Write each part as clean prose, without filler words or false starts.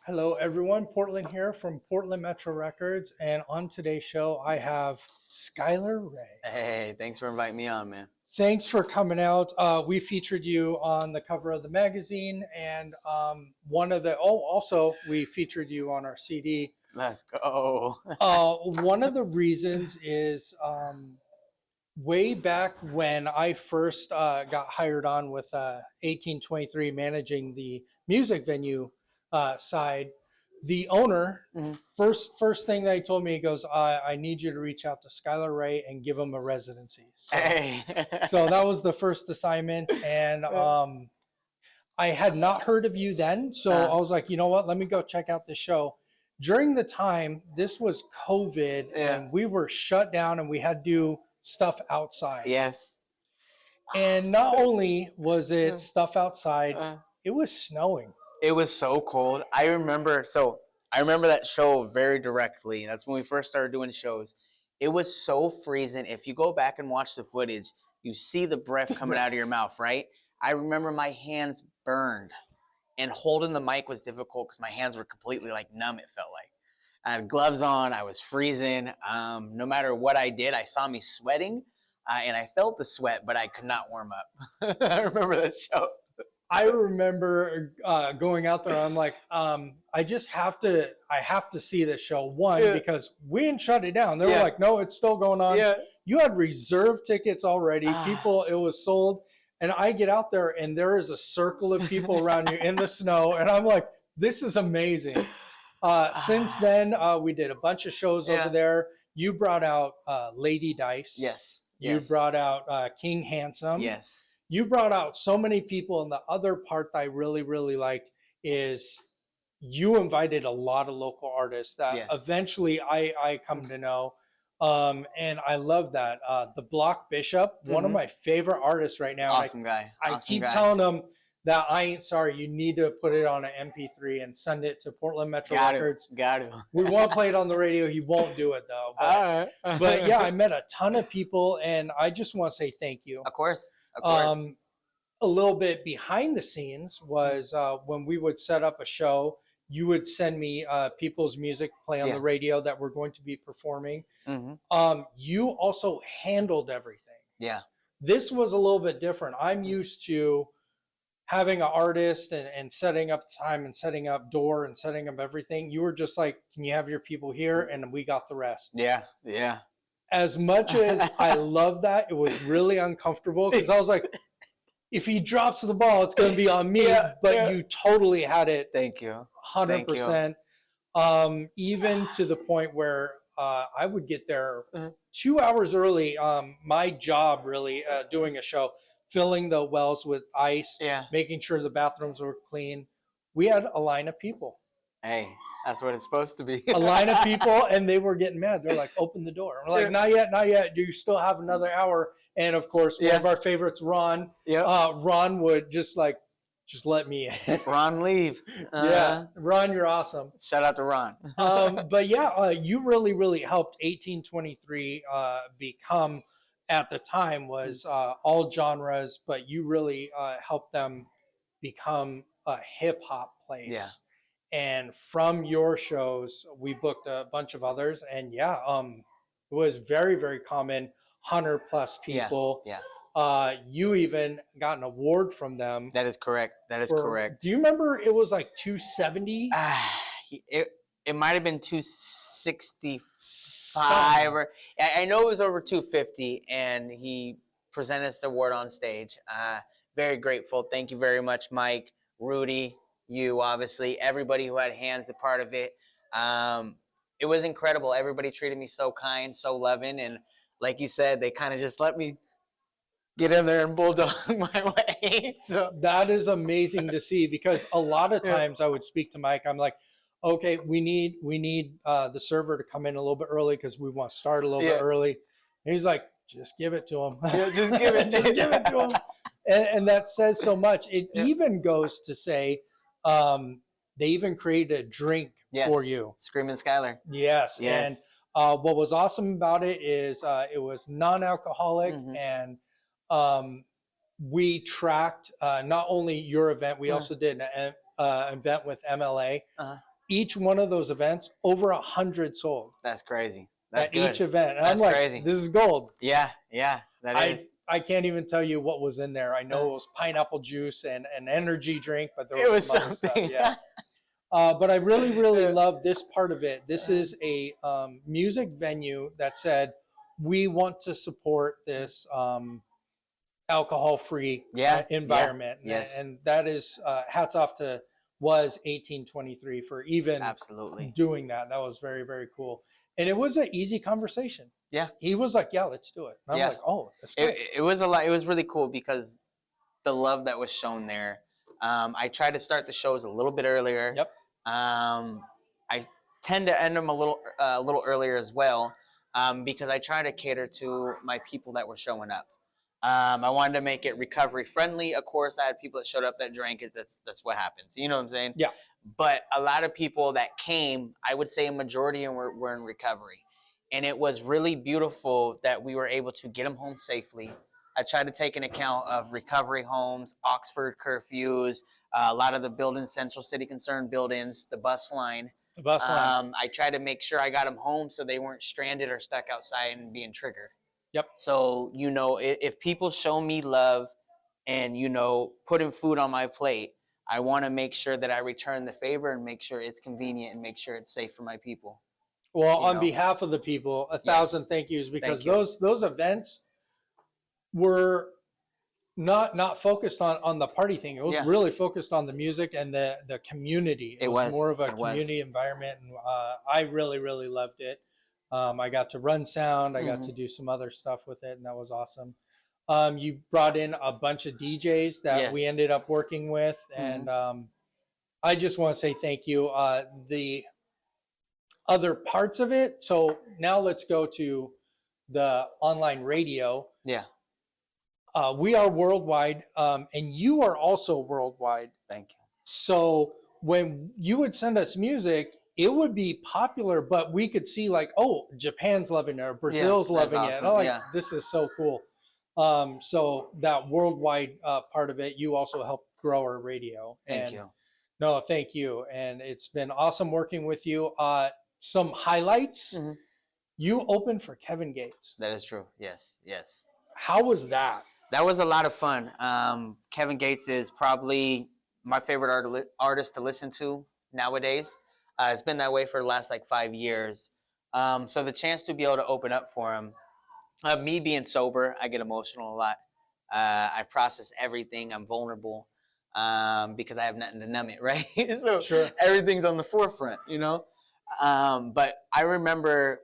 Hello, everyone. Portland here from Portland Metro Records. And on today's show, I have Skyler Ray. Hey, thanks for inviting me on, man. Thanks for coming out. We featured you on the cover of the magazine, and also we featured you on our CD. Let's go. One of the reasons is way back when I first got hired on with 1823, managing the music venue side. The owner, Mhm. first thing that he told me, he goes, I need you to reach out to Skyler Ray and give him a residency. So, Hey. so that was the first assignment, and I had not heard of you then. So I was like, you know what? Let me go check out this show. During the time, this was COVID, Yeah. and we were shut down, and we had to do stuff outside. Yes. And not only was it stuff outside, it was snowing. It was so cold. I remember that show very directly. That's when we first started doing shows. It was so freezing. If you go back and watch the footage, you see the breath coming out of your mouth, right? I remember my hands burned, and holding the mic was difficult because my hands were completely like numb, it felt like. I had gloves on. I was freezing. No matter what I did, I saw me sweating, and I felt the sweat, but I could not warm up. I remember that show. I remember going out there. I'm like, I have to see this show. One, because we didn't shut it down. They were like, no, it's still going on. Yeah. You had reserved tickets already. It was sold. And I get out there and there is a circle of people around you in the snow. And I'm like, this is amazing. Since then, we did a bunch of shows over there. You brought out Lady Dice. Yes. You brought out King Handsome. Yes. You brought out so many people. And the other part that I really, really liked is you invited a lot of local artists that eventually I come to know. And I love that. The Block Bishop, one of my favorite artists right now. Awesome guy. I keep telling him that I ain't sorry. You need to put it on an MP3 and send it to Portland Metro Records. Got it. We want to play it on the radio. He won't do it though. But, All right. but yeah, I met a ton of people, and I just want to say thank you. Of course. Of course. A little bit behind the scenes was when we would set up a show, you would send me people's music play on the radio that we're going to be performing. You also handled everything. Yeah. This was a little bit different. I'm used to having an artist and setting up time and setting up door and setting up everything. You were just like, can you have your people here? And we got the rest. Yeah. Yeah. As much as I love that, it was really uncomfortable because I was like, if he drops the ball, it's going to be on me. But you totally had it. Thank you. 100%. Even to the point where I would get there 2 hours early. My job really doing a show, filling the wells with ice, making sure the bathrooms were clean. We had a line of people. Hey, that's what it's supposed to be. A line of people, and they were getting mad. They're like, open the door. I'm like, not yet, not yet. You still have another hour. And of course, one of our favorites, Ron. Ron would just let me in. Ron, leave. Yeah, Ron, you're awesome. Shout out to Ron. But yeah, you really, really helped 1823 become, at the time, was all genres, but you really helped them become a hip hop place. Yeah. And from your shows, we booked a bunch of others, and it was very, very common. 100+ people. Yeah. You even got an award from them. That is correct. That is correct. Do you remember it was like 270? It might have been 265. Or I know it was over 250, and he presented us the award on stage. Very grateful. Thank you very much, Mike, Rudy, you, obviously, everybody who had hands a part of it. It was incredible. Everybody treated me so kind, so loving, and like you said, they kind of just let me get in there and bulldog my way. So that is amazing to see, because a lot of times I would speak to Mike. I'm like, okay, we need the server to come in a little bit early because we want to start a little bit early. And he's like, just give it to him. Just give it, just give it to him. And that says so much. It even goes to say, they even created a drink for you. Screaming Skyler. Yes. And what was awesome about it is it was non-alcoholic, and we tracked not only your event, we also did an event with MLA. each one of those events, over 100 sold That's crazy. That's at good. each event. And That's I'm like, crazy. this is gold. Yeah, that is. I can't even tell you what was in there. I know it was pineapple juice and an energy drink, but there It was was some other stuff. something. Yeah. But I really, really Yeah. love this part of it. This is a music venue that said, we want to support this alcohol-free environment. Yes. And that is hats off to Was 1823 for even Absolutely. doing that. That was very, very cool. And it was an easy conversation. Yeah. He was like, yeah, let's do it. And I'm like, oh, that's great. It was a lot. It was really cool because the love that was shown there. I tried to start the shows a little bit earlier. Yep. I tend to end them a little earlier as well, because I try to cater to my people that were showing up. I wanted to make it recovery friendly. Of course, I had people that showed up that drank it. That's what happens. You know what I'm saying? Yeah. But a lot of people that came, I would say a majority were in recovery. And it was really beautiful that we were able to get them home safely. I tried to take an account of recovery homes, Oxford curfews, a lot of the buildings, Central City Concerned buildings, the bus line. The bus line. I tried to make sure I got them home so they weren't stranded or stuck outside and being triggered. Yep. So, if people show me love and, putting food on my plate, I want to make sure that I return the favor and make sure it's convenient and make sure it's safe for my people. Well, on behalf of the people, 1,000 thank yous, because those events were not focused on the party thing. It was really focused on the music and the community. It was more of a community environment, and I really, really loved it. I got to run sound. I got to do some other stuff with it, and that was awesome. You brought in a bunch of DJs that we ended up working with, and I just want to say thank you. The other parts of it. So now let's go to the online radio. Yeah. We are worldwide, and you are also worldwide. Thank you. So when you would send us music, it would be popular, but we could see like, oh, Japan's loving it, or Brazil's loving it. And I'm like, this is so cool. So that worldwide part of it, you also helped grow our radio. Thank you. No, thank you. And it's been awesome working with you. Some highlights. You opened for Kevin Gates. That is true. Yes. How was that? That was a lot of fun. Kevin Gates is probably my favorite artist to listen to nowadays. It's been that way for the last 5 years. So the chance to be able to open up for him, me being sober, I get emotional a lot. I process everything. I'm vulnerable because I have nothing to numb it, right? So everything's on the forefront, But I remember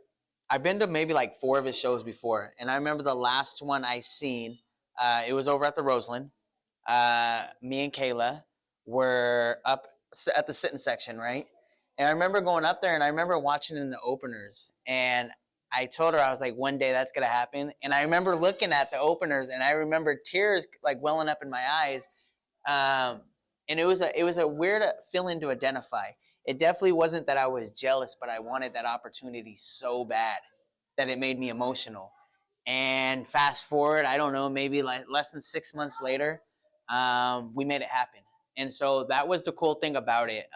I've been to maybe 4 of his shows before, and I remember the last one I seen. It was over at the Roseland. Me and Kayla were up at the sitting section, right? And I remember going up there, and I remember watching in the openers, and I told her, I was like, one day that's gonna happen. And I remember looking at the openers, and I remember tears welling up in my eyes. And it was a weird feeling to identify. It definitely wasn't that I was jealous, but I wanted that opportunity so bad that it made me emotional. And fast forward, I don't know, maybe less than 6 months later, we made it happen. And so that was the cool thing about it.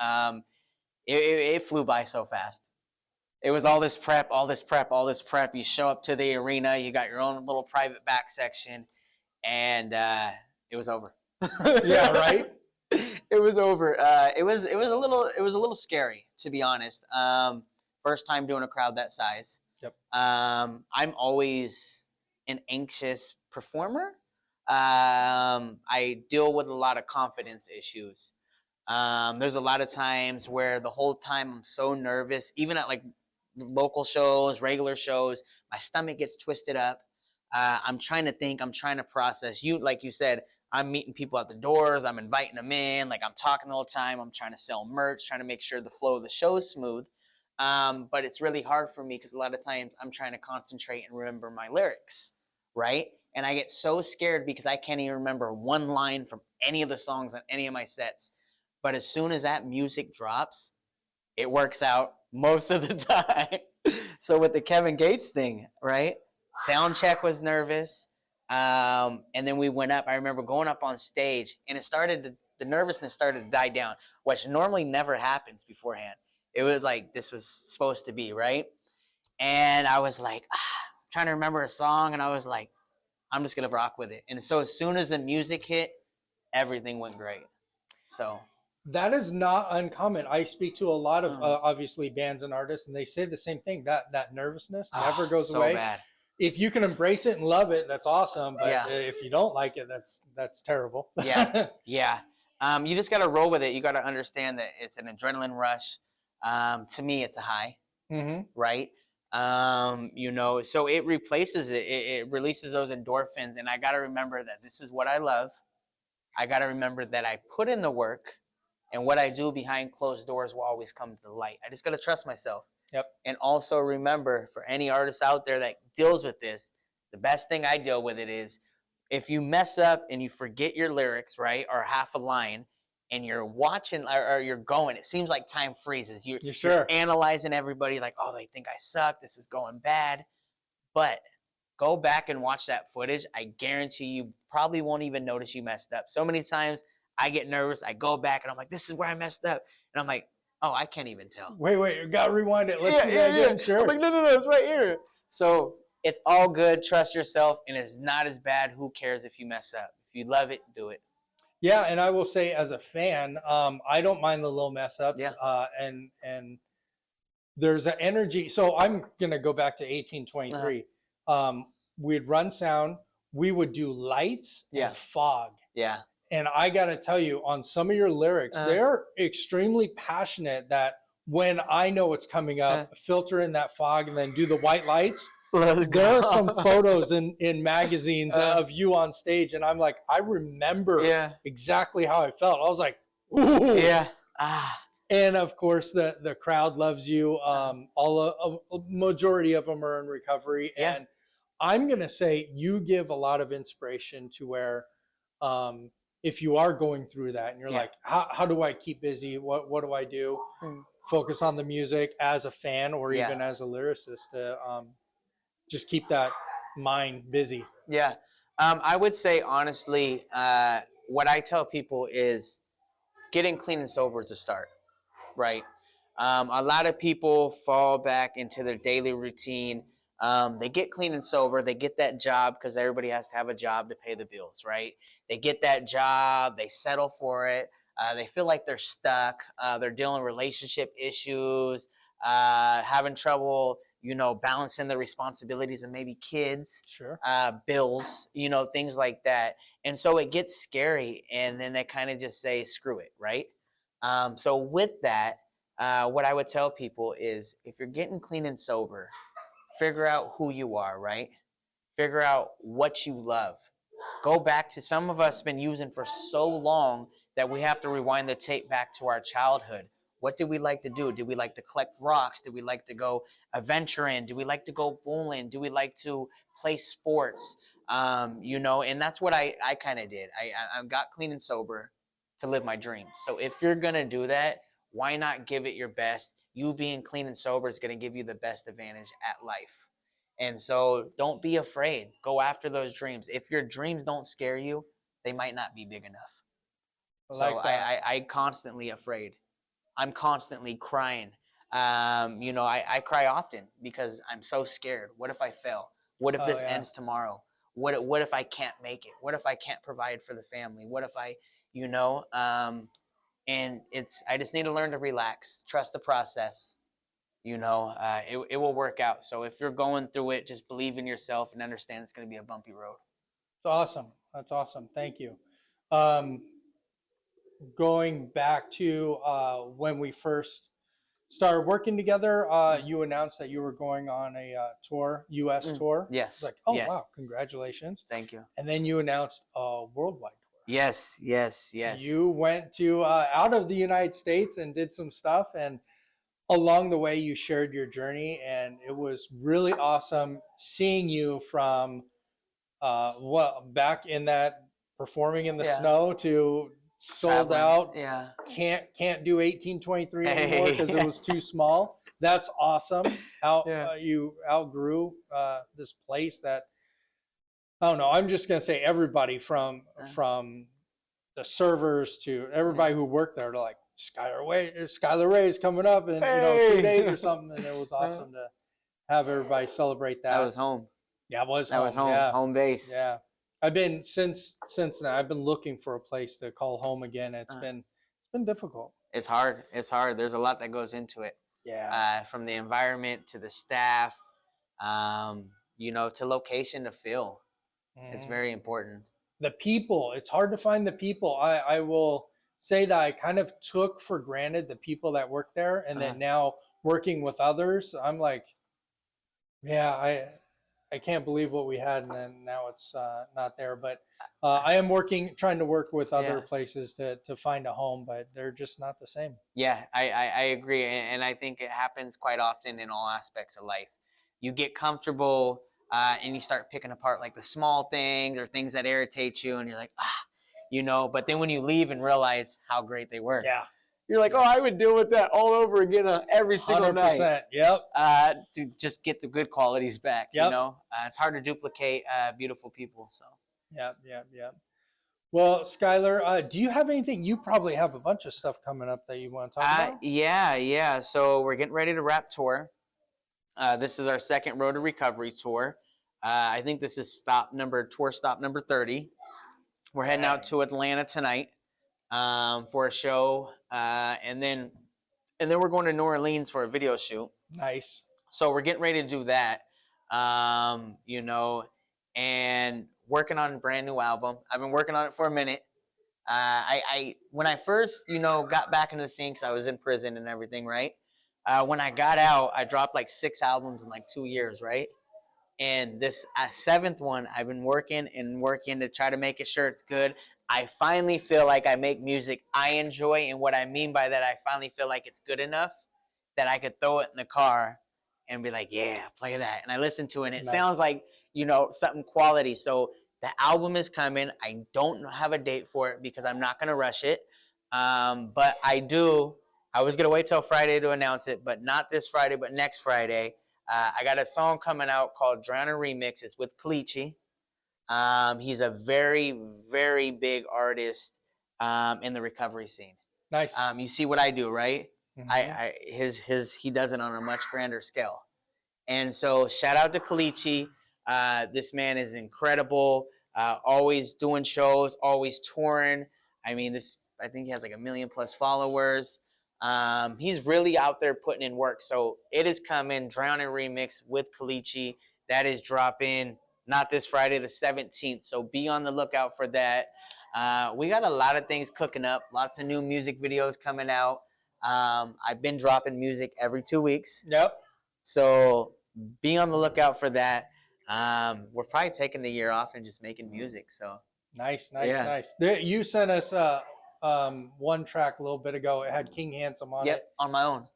It flew by so fast. It was all this prep. You show up to the arena, you got your own little private back section, and it was over. Yeah, right. It was over. It was a little scary, to be honest. First time doing a crowd that size. Yep. I'm always an anxious performer. I deal with a lot of confidence issues. There's a lot of times where the whole time I'm so nervous, even at local shows, regular shows, my stomach gets twisted up. I'm trying to think, I'm trying to process. Like you said, I'm meeting people at the doors, I'm inviting them in, I'm talking the whole time, I'm trying to sell merch, trying to make sure the flow of the show is smooth. But it's really hard for me because a lot of times I'm trying to concentrate and remember my lyrics, right? And I get so scared because I can't even remember one line from any of the songs on any of my sets. But as soon as that music drops, it works out most of the time. So with the Kevin Gates thing, right? Sound check was nervous. And then we went up. I remember going up on stage, and the nervousness started to die down, which normally never happens beforehand. It was like this was supposed to be, right? And I was like, trying to remember a song, and I was like, I'm just gonna rock with it. And so as soon as the music hit, everything went great. So that is not uncommon. I speak to a lot of Mm. obviously bands and artists, and they say the same thing. That nervousness never goes so away. bad. If you can embrace it and love it, that's awesome. But Yeah. if you don't like it, that's terrible. Yeah, yeah. You just gotta roll with it. You gotta understand that it's an adrenaline rush. To me, it's a high, hmm right? You know, so it replaces it. It releases those endorphins, and I gotta remember that this is what I love. I gotta remember that I put in the work, and what I do behind closed doors will always come to the light. I just gotta trust myself. Yep. And also remember, for any artist out there that deals with this, the best thing I deal with it is if you mess up and you forget your lyrics, right, or half a line, and you're watching or you're going, it seems like time freezes. You're You're sure. analyzing everybody like, oh, they think I suck. This is going bad. But go back and watch that footage. I guarantee you probably won't even notice you messed up. So many times I get nervous. I go back and I'm like, this is where I messed up. And I'm like, oh, I can't even tell. Wait, you gotta rewind it. Let's see that again. Sure. I'm like, no, it's right here. So it's all good. Trust yourself, and it's not as bad. Who cares if you mess up? If you love it, do it. Yeah, and I will say as a fan, I don't mind the little mess ups. Yeah. And there's an energy. So I'm gonna go back to 1823. We'd run sound. We would do lights Yeah. and fog. Yeah. And I gotta tell you, on some of your lyrics, they're extremely passionate. That when I know it's coming up, filter in that fog and then do the white lights. There are some photos in magazines of you on stage, and I'm like, I remember exactly how I felt. I was like, ooh. Yeah. And of course, the crowd loves you. A majority of them are in recovery, and I'm gonna say you give a lot of inspiration to where, if you are going through that, and you're like, how do I keep busy? What do I do? Focus on the music as a fan or even as a lyricist to just keep that mind busy. Yeah. I would say honestly, what I tell people is getting clean and sober is a start, right? A lot of people fall back into their daily routine. They get clean and sober. They get that job because everybody has to have a job to pay the bills, right? They get that job. They settle for it. They feel like they're stuck. They're dealing with relationship issues, having trouble, balancing the responsibilities of maybe kids, bills, things like that. And so it gets scary. And then they kind of just say, screw it, right? So with that, what I would tell people is if you're getting clean and sober, figure out who you are, right? Figure out what you love. Go back to, some of us been using for so long that we have to rewind the tape back to our childhood. What did we like to do? Did we like to collect rocks? Did we like to go adventuring? Did we like to go bowling? Do we like to play sports? And that's what I kind of did. I got clean and sober to live my dreams. So if you're going to do that, why not give it your best? You being clean and sober is going to give you the best advantage at life. And so don't be afraid. Go after those dreams. If your dreams don't scare you, they might not be big enough. I constantly afraid. I'm constantly crying. I cry often because I'm so scared. What if I fail? What if this ends tomorrow? What if I can't make it? What if I can't provide for the family? What if I, and I just need to learn to relax, trust the process. It will work out. So if you're going through it, just believe in yourself and understand it's going to be a bumpy road. It's awesome. That's awesome. Thank you. Going back to when we first started working together, you announced that you were going on a tour, U.S. tour. Yes. It's like, oh, wow, congratulations. Thank you. And then you announced a worldwide tour. Yes. You went to out of the United States and did some stuff, and along the way you shared your journey, and it was really awesome seeing you from back in that performing in the snow to sold out. Can't do 1823 anymore because it was too small. That's awesome. You outgrew this place that, I don't know, I'm just gonna say everybody from the servers to everybody who worked there, they're like, Skyler Ray is coming up in 2 days or something, and it was awesome to have everybody celebrate that. That was home. Yeah, it was That home. was home. Yeah. Home base. Yeah. I've been since then. I've been looking for a place to call home again. It's been difficult. It's hard. It's hard. There's a lot that goes into it. Yeah. From the environment to the staff, to location to fill. It's very important. The people. It's hard to find the people. I will say that I kind of took for granted the people that work there, and then now working with others, I'm like, yeah, I can't believe what we had, and then now it's not there. But I am trying to work with other places to find a home, but they're just not the same. Yeah, I agree, and I think it happens quite often in all aspects of life. You get comfortable, and you start picking apart like the small things or things that irritate you, and you're like, But then when you leave and realize how great they were, you're like, I would deal with that all over again every single 100%. night. Yep. To just get the good qualities back. Yep. It's hard to duplicate beautiful people. So. Yep. Well, Skyler, do you have anything? You probably have a bunch of stuff coming up that you want to talk about. Yeah. So we're getting ready to wrap tour. This is our second Road to Recovery tour. I think this is tour stop number 30. We're heading out to Atlanta tonight for a show, and then we're going to New Orleans for a video shoot. Nice. So we're getting ready to do that, and working on a brand new album. I've been working on it for a minute. When I first, got back into the scene, because I was in prison and everything, right? When I got out, I dropped like 6 albums in like 2 years, right? And this 7th one, I've been working to try to make sure it's good. I finally feel like I make music I enjoy, and what I mean by that, I finally feel like it's good enough that I could throw it in the car and be like, yeah, play that. And I listen to it, and it sounds like, something quality. So the album is coming. I don't have a date for it because I'm not going to rush it. But I was going to wait till Friday to announce it, but not this Friday, but next Friday. I got a song coming out called Drowning Remix. It's with Kalichi. He's a very, very big artist in the recovery scene. Nice. You see what I do, right? Mm-hmm. He does it on a much grander scale. And so shout out to Kalichi. This man is incredible. Always doing shows, always touring. I think he has like 1 million+ followers. He's really out there putting in work. So it is coming, Drowning Remix with Kalichi. That is dropping not this Friday, the 17th. So be on the lookout for that. We got a lot of things cooking up, lots of new music videos coming out. I've been dropping music every 2 weeks. Yep. So be on the lookout for that. We're probably taking the year off and just making music. So nice. You sent us one track a little bit ago. It had King Handsome on it. Yep, on my own.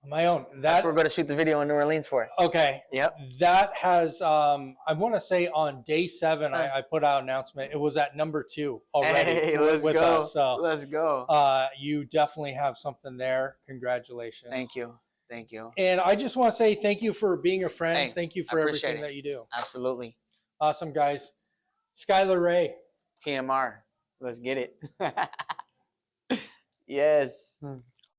On my own. That's what we're going to shoot the video in New Orleans for. Okay. Yep. That has, I want to say on day 7, I put out an announcement. It was at number 2 already with us. So let's go. You definitely have something there. Congratulations. Thank you. And I just want to say thank you for being a friend. Hey, thank you for everything that you do. Absolutely. Awesome, guys. Skyler Ray. PMR. Let's get it. Yes.